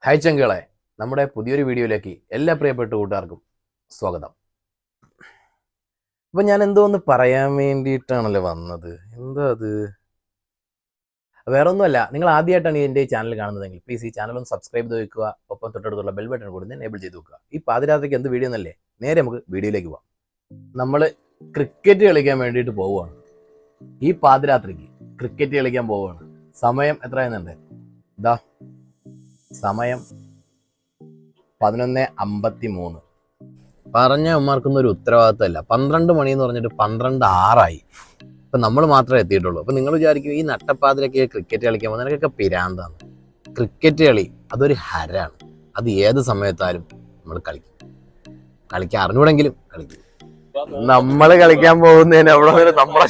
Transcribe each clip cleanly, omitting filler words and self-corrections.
Hi ചങ്കുകളെ, നമ്മുടെ പുതിയൊരു വീഡിയോയിലേക്ക് എല്ലാ പ്രിയപ്പെട്ട കൂട്ടുകാർക്കും സ്വാഗതം. അപ്പം ഞാൻ എന്തോ ഒന്ന് പറയാൻ വേണ്ടിയിട്ടാണല്ലോ വന്നത്. എന്താ അത്? വേറെ ഒന്നുമല്ല, നിങ്ങൾ ആദ്യമായിട്ടാണ് എൻ്റെ ഈ ചാനൽ കാണുന്നതെങ്കിൽ പ്ലീസ് ഈ ചാനൽ ഒന്ന് സബ്സ്ക്രൈബ് ചെയ്ത് വെക്കുക. ഒപ്പം തൊട്ടടുത്തുള്ള ബെൽ ബട്ടൺ കൂടി എനേബിൾ ചെയ്ത് വെക്കുക. ഈ പാതിരാത്രിക്ക് എന്ത് വീഡിയോ എന്നല്ലേ, നേരെ നമുക്ക് വീഡിയോയിലേക്ക് പോവാം. നമ്മൾ ക്രിക്കറ്റ് കളിക്കാൻ വേണ്ടിയിട്ട് പോവുകയാണ്. ഈ പാതിരാത്രിക്ക് ക്രിക്കറ്റ് കളിക്കാൻ പോവുകയാണ്. സമയം എത്രയെന്നുണ്ട്? ഇതാ സമയം 11:53. പറഞ്ഞ ഉമ്മാർക്കൊന്നും ഒരു ഉത്തരവാദിത്തമല്ല. 12 മണി എന്ന് പറഞ്ഞിട്ട് 12:06 ഇപ്പം നമ്മൾ മാത്രമേ എത്തിയിട്ടുള്ളൂ. അപ്പം നിങ്ങൾ വിചാരിക്കും ഈ നട്ടപ്പാതിരൊക്കെ ക്രിക്കറ്റ് കളിക്കാൻ പോകുന്നത് നിനക്കൊക്കെ പിരാന്താണ്. ക്രിക്കറ്റ് കളി അതൊരു ഹരാണ്. അത് ഏത് സമയത്താലും നമ്മൾ കളിക്കാൻ അറിഞ്ഞൂടെങ്കിലും കളിക്കും. നമ്മൾ കളിക്കാൻ പോകുന്നതിന് അവിടെ നമ്മളെ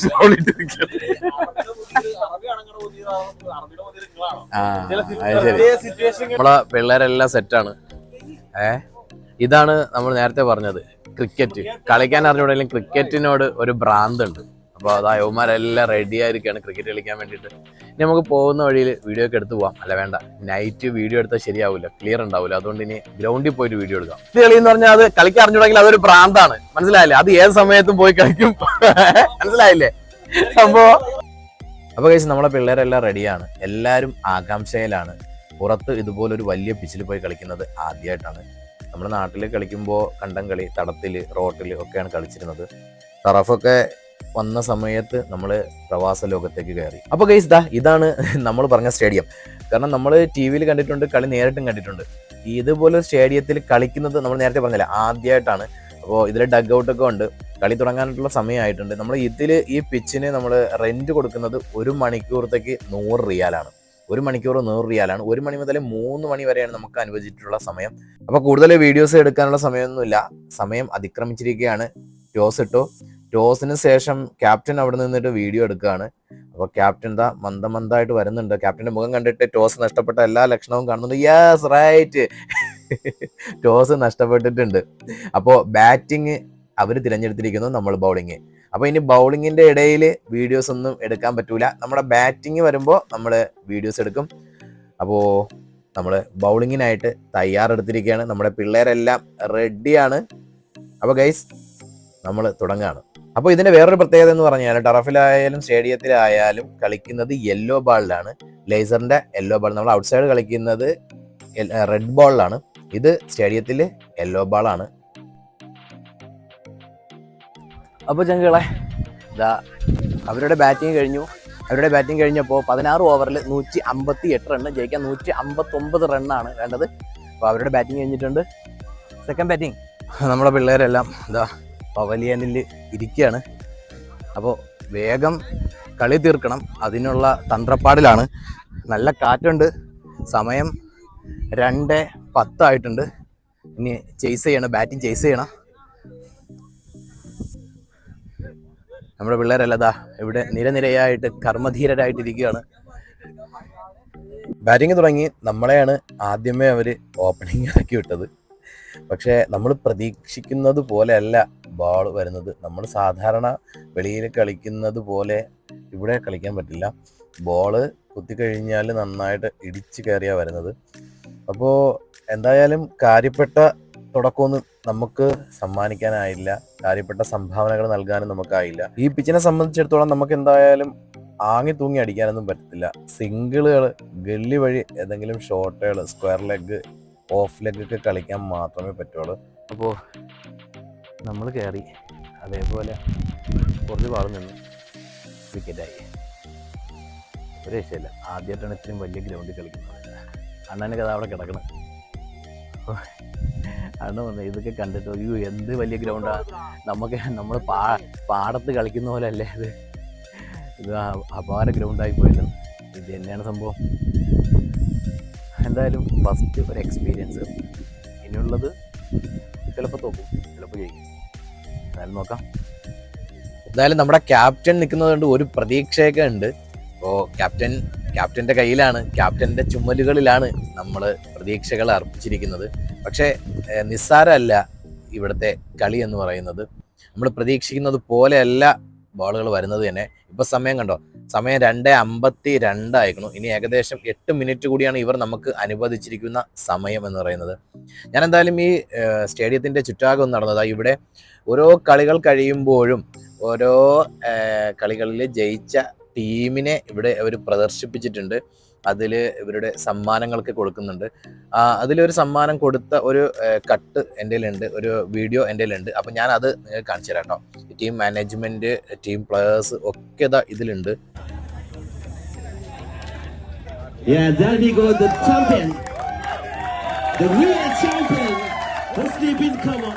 നമ്മളെ പിള്ളേരെല്ലാം സെറ്റാണ്. ഇതാണ് നമ്മൾ നേരത്തെ പറഞ്ഞത്, ക്രിക്കറ്റ് കളിക്കാൻ അറിഞ്ഞൂടെങ്കിലും ക്രിക്കറ്റിനോട് ഒരു ഭ്രാന്തുണ്ട്. അപ്പോൾ അത് യവന്മാരെല്ലാം റെഡി ആയിരിക്കുകയാണ് ക്രിക്കറ്റ് കളിക്കാൻ വേണ്ടിയിട്ട്. ഇനി നമുക്ക് പോകുന്ന വഴിയിൽ വീഡിയോ ഒക്കെ എടുത്ത് പോവാം. അല്ല വേണ്ട, നൈറ്റ് വീഡിയോ എടുത്താൽ ശരിയാവില്ല, ക്ലിയർ ഉണ്ടാവില്ല. അതുകൊണ്ട് ഇനി ഗ്രൗണ്ടിൽ പോയിട്ട് വീഡിയോ എടുക്കാം. ഇത് കളി എന്ന് പറഞ്ഞാൽ അത് കളിക്കാൻ അറിഞ്ഞൂടെങ്കിൽ അതൊരു ഭ്രാന്താണ്, മനസ്സിലായില്ലേ? അത് ഏത് സമയത്തും പോയി കളിക്കും, മനസ്സിലായില്ലേ? അപ്പോൾ കഴിച്ച് നമ്മളെ പിള്ളേരെല്ലാം റെഡിയാണ്. എല്ലാവരും ആകാംക്ഷയിലാണ്. പുറത്ത് ഇതുപോലൊരു വലിയ പിച്ചിൽ പോയി കളിക്കുന്നത് ആദ്യമായിട്ടാണ്. നമ്മുടെ നാട്ടിൽ കളിക്കുമ്പോൾ കണ്ടം കളി, തടത്തിൽ, റോട്ടിൽ ഒക്കെയാണ് കളിച്ചിരുന്നത്. ടറഫൊക്കെ വന്ന സമയത്ത് നമ്മൾ പ്രവാസ ലോകത്തേക്ക് കയറി. അപ്പോൾ ഗൈസ് ഇതാണ് നമ്മൾ പറഞ്ഞ സ്റ്റേഡിയം. കാരണം നമ്മൾ ടി വിയിൽ കണ്ടിട്ടുണ്ട്, കളി നേരിട്ടും കണ്ടിട്ടുണ്ട്. ഇതുപോലെ സ്റ്റേഡിയത്തിൽ കളിക്കുന്നത് നമ്മൾ നേരത്തെ പറഞ്ഞില്ല, ആദ്യമായിട്ടാണ്. അപ്പോൾ ഇതിൽ ഡഗ് ഔട്ടൊക്കെ ഉണ്ട്. കളി തുടങ്ങാനായിട്ടുള്ള സമയമായിട്ടുണ്ട്. നമ്മൾ ഈ പിച്ചിന് നമ്മൾ റെന്റ് കൊടുക്കുന്നത് 1 മണിക്കൂറത്തേക്ക് 100 റിയാലാണ്. 1 മണിക്കൂർ 100 റിയാലാണ്. 1 മണി മുതൽ 3 മണി വരെയാണ് നമുക്ക് അനുവദിച്ചിട്ടുള്ള സമയം. അപ്പോൾ കൂടുതൽ വീഡിയോസ് എടുക്കാനുള്ള സമയമൊന്നുമില്ല, സമയം അതിക്രമിച്ചിരിക്കുകയാണ്. ടോസ് ഇട്ടു. ടോസിന് ശേഷം ക്യാപ്റ്റൻ അവിടെ നിന്നിട്ട് വീഡിയോ എടുക്കുകയാണ്. അപ്പോൾ ക്യാപ്റ്റൻ മന്ദമായിട്ട് വരുന്നുണ്ട്. ക്യാപ്റ്റന്റെ മുഖം കണ്ടിട്ട് ടോസ് നഷ്ടപ്പെട്ട എല്ലാ ലക്ഷണവും കാണുന്നുണ്ട്. യെസ്, റൈറ്റ്, ടോസ് നഷ്ടപ്പെട്ടിട്ടുണ്ട്. അപ്പോൾ ബാറ്റിംഗ് അവർ തിരഞ്ഞെടുത്തിരിക്കുന്നു, നമ്മൾ ബൗളിങ്. അപ്പോൾ ഇനി ബൗളിങ്ങിന്റെ ഇടയിൽ വീഡിയോസ് ഒന്നും എടുക്കാൻ പറ്റൂല. നമ്മുടെ ബാറ്റിംഗ് വരുമ്പോൾ നമ്മൾ വീഡിയോസ് എടുക്കും. അപ്പോൾ നമ്മൾ ബൗളിങ്ങിനായിട്ട് തയ്യാറെടുത്തിരിക്കുകയാണ്. നമ്മുടെ പിള്ളേരെല്ലാം റെഡിയാണ്. അപ്പോൾ ഗൈസ് നമ്മൾ തുടങ്ങുകയാണ്. അപ്പോൾ ഇതിന്റെ വേറൊരു പ്രത്യേകത എന്ന് പറഞ്ഞാൽ ടറഫിലായാലും സ്റ്റേഡിയത്തിലായാലും കളിക്കുന്നത് യെല്ലോ ബാളിലാണ്. ലേസറിന്റെ യെല്ലോ ബാൾ. നമ്മൾ ഔട്ട്സൈഡ് കളിക്കുന്നത് റെഡ് ബോളിലാണ്. ഇത് സ്റ്റേഡിയത്തിൽ യെല്ലോ ബാളാണ്. അപ്പോൾ ചങ്കുകളെ അവരുടെ ബാറ്റിംഗ് കഴിഞ്ഞപ്പോൾ 16 ഓവറിൽ 158 റണ്ണ് ജയിക്കാൻ 159 റണ്ണാണ് വേണ്ടത്. അപ്പോൾ അവരുടെ ബാറ്റിംഗ് കഴിഞ്ഞിട്ടുണ്ട്. സെക്കൻഡ് ബാറ്റിംഗ് നമ്മുടെ പിള്ളേരെല്ലാം പവലിയനിൽ ഇരിക്കുകയാണ്. അപ്പോൾ വേഗം കളി തീർക്കണം, അതിനുള്ള തന്ത്രപ്പാടിലാണ്. നല്ല കാറ്റുണ്ട്. സമയം 2:10 ആയിട്ടുണ്ട്. ഇനി ബാറ്റിംഗ് ചേസ് ചെയ്യണം. നമ്മുടെ പിള്ളേരല്ല ഇവിടെ നിരനിരയായിട്ട് കർമ്മധീരരായിട്ടിരിക്കുകയാണ്. ബാറ്റിംഗ് തുടങ്ങി. നമ്മളെയാണ് ആദ്യമേ അവർ ഓപ്പണിംഗ് ഇറക്കി വിട്ടത്. പക്ഷേ നമ്മൾ പ്രതീക്ഷിക്കുന്നത് പോലെയല്ല ബോൾ വരുന്നത്. നമ്മൾ സാധാരണ വെളിയിൽ കളിക്കുന്നത് പോലെ ഇവിടെ കളിക്കാൻ പറ്റില്ല. ബോള് കുത്തിക്കഴിഞ്ഞാൽ നന്നായിട്ട് ഇടിച്ച് കയറിയാണ് വരുന്നത്. അപ്പോൾ എന്തായാലും കാര്യപ്പെട്ട തുടക്കമൊന്നും നമുക്ക് സമ്മാനിക്കാനായില്ല, കാര്യപ്പെട്ട സംഭാവനകൾ നൽകാനും നമുക്കായില്ല. ഈ പിച്ചിനെ സംബന്ധിച്ചിടത്തോളം നമുക്ക് എന്തായാലും ആങ്ങി തൂങ്ങി അടിക്കാനൊന്നും പറ്റത്തില്ല. സിംഗിളുകൾ, ഗല്ലി വഴി ഏതെങ്കിലും ഷോട്ടുകൾ, സ്ക്വയർ ലെഗ്, ഓഫ് ലെഗ് ഒക്കെ കളിക്കാൻ മാത്രമേ പറ്റുള്ളൂ. അപ്പോൾ നമ്മൾ കയറി, അതേപോലെ കുറച്ച് ബാൾ നിന്ന് വിക്കറ്റായി. ഒരു രക്ഷയില്ല. ആദ്യമായിട്ടാണ് ഇത്രയും വലിയ ഗ്രൗണ്ടിൽ കളിക്കുന്നത്. അണ്ണനൊക്കെ അത് അവിടെ കിടക്കണം. അണ്ണ വന്നു ഇതൊക്കെ കണ്ടിട്ട് അയ്യോ എന്ത് വലിയ ഗ്രൗണ്ടാണ്, നമ്മൾ പാടത്ത് കളിക്കുന്ന പോലെ അല്ലേ ഇത് അപാര ഗ്രൗണ്ടായി പോയല്ലോ. ഇത് തന്നെയാണ് സംഭവം. എന്തായാലും ഫസ്റ്റ് ഒരു എക്സ്പീരിയൻസ്. ഇനിയുള്ളത് ചിലപ്പോൾ തോക്കും, ചിലപ്പോൾ ജയിക്കും. എന്തായാലും നോക്കാം. എന്തായാലും നമ്മുടെ ക്യാപ്റ്റൻ നിൽക്കുന്നത് കൊണ്ട് ഒരു പ്രതീക്ഷയൊക്കെ ഉണ്ട്. അപ്പോൾ ക്യാപ്റ്റൻ്റെ കയ്യിലാണ്, ക്യാപ്റ്റൻ്റെ ചുമലുകളിലാണ് നമ്മൾ പ്രതീക്ഷകൾ അർപ്പിച്ചിരിക്കുന്നത്. പക്ഷേ നിസ്സാരമല്ല ഇവിടുത്തെ കളി എന്ന് പറയുന്നത്. നമ്മൾ പ്രതീക്ഷിക്കുന്നത് പോലെയല്ല ബോളുകൾ വരുന്നത് തന്നെ. ഇപ്പോൾ സമയം കണ്ടോ, സമയം 2:52 ആയിരിക്കണം. ഇനി ഏകദേശം 8 മിനിറ്റ് കൂടിയാണ് ഇവർ നമുക്ക് അനുവദിച്ചിരിക്കുന്ന സമയം എന്ന് പറയുന്നത്. ഞാൻ എന്തായാലും ഈ സ്റ്റേഡിയത്തിൻ്റെ ചുറ്റാകം നടന്നത്. ഇവിടെ ഓരോ കളികൾ കഴിയുമ്പോഴും ഓരോ കളികളിൽ ജയിച്ച ടീമിനെ ഇവിടെ അവർ പ്രദർശിപ്പിച്ചിട്ടുണ്ട്. അതിൽ ഇവരുടെ സമ്മാനങ്ങളൊക്കെ കൊടുക്കുന്നുണ്ട്. അതിലൊരു സമ്മാനം കൊടുത്ത ഒരു കട്ട് എൻ്റെ കയ്യിലുണ്ട്, ഒരു വീഡിയോ എൻ്റെ കയ്യിലുണ്ട്. അപ്പം ഞാൻ അത് നിങ്ങൾക്ക് കാണിച്ചു തരാം കേട്ടോ. ടീം മാനേജ്മെൻറ്റ്, ടീം പ്ലെയേഴ്സ് ഒക്കെ ഇതാ ഇതിലുണ്ട്. Yeah, there we go, the champion, the real champion, Husni bin Kama.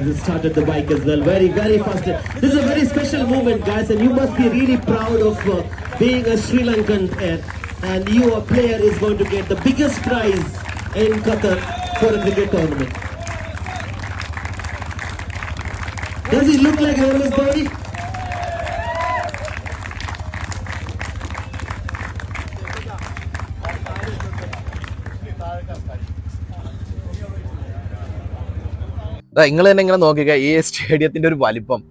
They started the bike as well, very fast. This is a very special moment, guys, and you must be really proud of being a Sri Lankan player. And your player is going to get the biggest prize in Qatar for a cricket tournament. Does he look like MS Dhoni? നിങ്ങൾ തന്നെ ഇങ്ങനെ നോക്കിക്ക ഈ സ്റ്റേഡിയത്തിന്റെ ഒരു വലിപ്പം.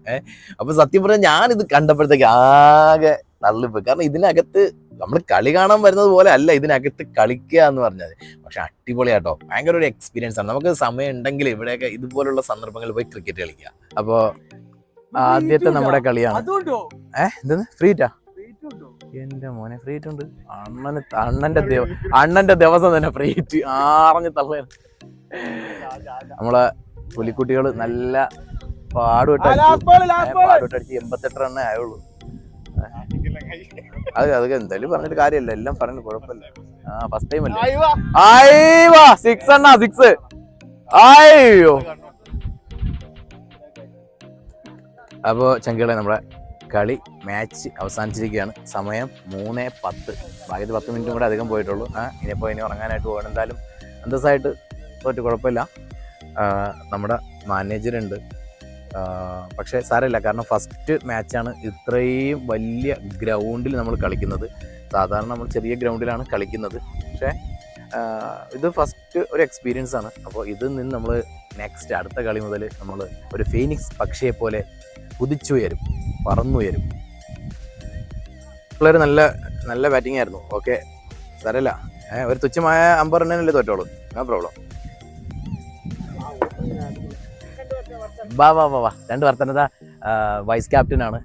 അപ്പൊ സത്യം പറഞ്ഞാൽ ഞാനിത് കണ്ടപ്പോഴത്തേക്ക് ആകെ തള്ളിപ്പോയി. കാരണം ഇതിനകത്ത് നമ്മൾ കളി കാണാൻ വരുന്നത് പോലെ അല്ല ഇതിനകത്ത് കളിക്കുക എന്ന് പറഞ്ഞത്. പക്ഷെ അടിപൊളിയാട്ടോ, ഭയങ്കര ഒരു എക്സ്പീരിയൻസ് ആണ്. നമുക്ക് സമയം ഉണ്ടെങ്കിൽ ഇവിടെയൊക്കെ ഇതുപോലുള്ള സന്ദർഭങ്ങളിൽ പോയി ക്രിക്കറ്റ് കളിക്കുക. അപ്പൊ ആദ്യത്തെ നമ്മുടെ കളിയാണ്. എന്തെന്ന് ഫ്രീറ്റാ? എന്റെ മോനെ ഫ്രീറ്റ് ഉണ്ട്. അണ്ണന്റെ ദിവസം തന്നെ ഫ്രീറ്റ് ആറഞ്ഞ് തള്ളേ. നമ്മളെ പുലിക്കുട്ടികൾ നല്ല പാടുപെട്ടടിച്ച് 88 റണ്ണേ ആയുള്ളൂ. അതൊക്കെ എന്തായാലും പറഞ്ഞിട്ട് കാര്യമല്ല, എല്ലാം പറഞ്ഞു കുഴപ്പമില്ല. ഫസ്റ്റ് ടൈം അല്ലേ. അയ്യോ 6 അണ്ണാ, 6. അയ്യോ. അപ്പോ ചങ്കികളെ നമ്മുടെ കളി മാച്ച് അവസാനിച്ചിരിക്കുകയാണ്. സമയം 3:10. ബാക്കി 10 മിനിറ്റും കൂടെ അധികം പോയിട്ടുള്ളൂ. ഇനിയിപ്പോൾ ഇനി ഉറങ്ങാനായിട്ട് പോകണം. എന്തായാലും അന്തസ്സായിട്ട് തോറ്റ് കുഴപ്പമില്ല. നമ്മുടെ മാനേജറുണ്ട്, പക്ഷേ സാരമില്ല. കാരണം ഫസ്റ്റ് മാച്ചാണ്. ഇത്രയും വലിയ ഗ്രൗണ്ടിൽ നമ്മൾ കളിക്കുന്നത്. സാധാരണ നമ്മൾ ചെറിയ ഗ്രൗണ്ടിലാണ് കളിക്കുന്നത്. പക്ഷേ ഇത് ഫസ്റ്റ് ഒരു എക്സ്പീരിയൻസ് ആണ്. അപ്പോൾ ഇതിൽ നിന്ന് നമ്മൾ നെക്സ്റ്റ് അടുത്ത കളി മുതൽ നമ്മൾ ഒരു ഫീനിക്സ് പക്ഷിയെ പോലെ കുതിച്ചുയരും, പറന്നുയരും. പിള്ളേർ നല്ല നല്ല ബാറ്റിംഗ് ആയിരുന്നു. ഓക്കെ, സാരമില്ല. ഒരു തുച്ഛമായ 50 റണ്ണിനല്ലേ തോറ്റോളൂ, നോ പ്രോബ്ലം. വാ 2 വർത്തനത വൈസ് ക്യാപ്റ്റൻ ആണ്.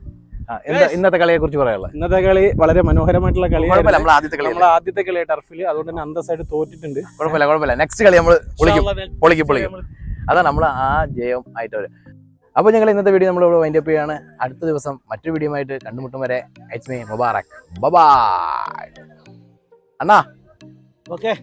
ഇന്നത്തെ കളിയെ കുറിച്ച് പറയാനുള്ളത്? ഇന്നത്തെ കളി വളരെ മനോഹരമായിട്ടുള്ള കളി. നമ്മളെ ആദ്യത്തെ കളി ടർഫിൽ, അതുകൊണ്ട് തന്നെ അന്തസ്സായിട്ട് തോറ്റിട്ടുണ്ട്. കുഴപ്പമില്ല. നെക്സ്റ്റ് കളി നമ്മൾ പൊളിക്കും. അതാണ് നമ്മൾ ആ ജയം ആയിട്ട് വരും. അപ്പോൾ ഞങ്ങൾ ഇന്നത്തെ വീഡിയോ നമ്മൾ ഇവിടെ വൈൻഡ് അപ്പ് ചെയ്യാണ്. അടുത്ത ദിവസം മറ്റൊരു വീഡിയോ ആയിട്ട് കണ്ടുമുട്ടും വരെ it's me Mubarak. By Anna. Okay.